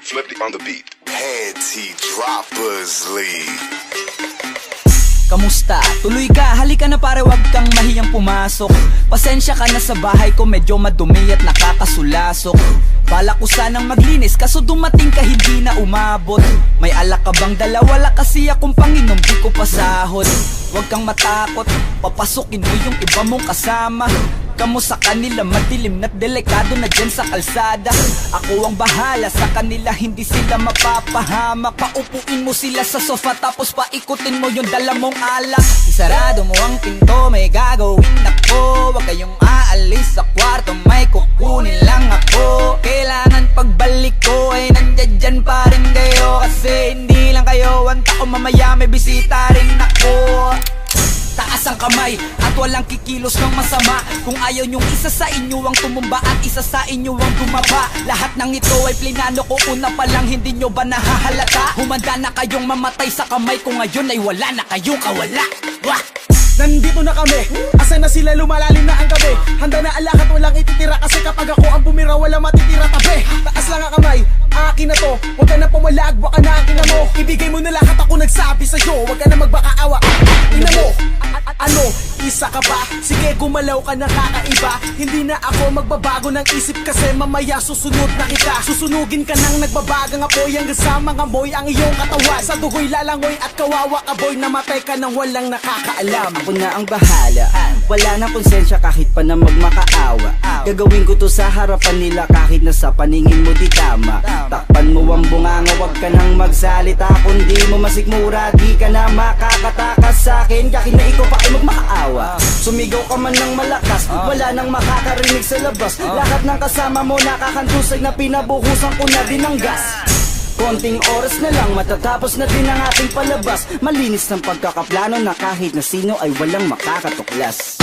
Flippy on the beat. Head T Droppers League. Kamusta? Tuloy ka, halika na pare, wag kang mahiyang pumasok. Pasensya ka na sa bahay ko, medyo madumi at nakakasulasok. Bala ko sanang maglinis, kaso dumating ka hindi na umabot. May alak ka bang dala? Wala kasi akong panginom, di ko pasahod. Wag kang matakot, papasukin mo yung iba mong kasama. Kamo sa kanila, madilim na't delikado na dyan sa kalsada. Ako ang bahala sa kanila, hindi sila mapapahamak. Paupuin mo sila sa sofa, tapos paikutin mo yung dala mong alak. Isarado mo ang pinto, may gagawin ako. Huwag kayong aalis sa kwarto, may kukunin lang ako. Kailangan pagbalik ko ay nandyan dyan pa rin kayo. Kasi hindi lang kayo ang tao, mamaya may bisita rin ako. Taas ang kamay at walang kikilos ng masama. Kung ayaw nyong isa sa inyo ang tumumba at isa sa inyo ang dumaba. Lahat ng ito ay plinano ko una pa lang, hindi nyo ba nahahalata? Humanda na kayong mamatay sa kamay ko ngayon ay wala na kayong kawala. Wah! Nandito na kami, asa na sila, lumalalim na ang gabi. Handa na alak at walang ititira, kasi kapag ako ang bumira wala matitira tabi. Taas lang ang kamay, akin na to. Huwag ka na pumalag, baka na akin na mo. Ibigay mo na lahat, ako nagsabi sa'yo. Huwag ka na magbakaawa, ina mo. Ano, isa ka ba? Sige, gumalaw ka na kakaiba. Hindi na ako magbabago ng isip, kasi mamaya susunod na kita. Susunugin ka nang nagbabagang apoy, hanggang sa mga moy ang iyong katawan. Sa dugoy lalangoy at kawawa ka boy, namatay ka nang walang nakakaalam. Ako na ang bahala, wala nang konsensya kahit pa na magmakaawa. Gagawin ko to sa harapan nila kahit na sa paningin mo di tama. Takpan mo ang bunganga, wag ka nang magsalita. Kundi mo masikmura, di ka na makakatakas sa akin kahit na ikaw pa ay magmakaawa. Sumigaw ka man ng malakas, wala nang makakarinig sa labas. Lahat ng kasama mo nakakantusay na pinabuhusan ko na din ng gas. Konting oras na lang, matatapos na din ang ating palabas. Malinis ng pagkakaplano na kahit na sino ay walang makakatuklas.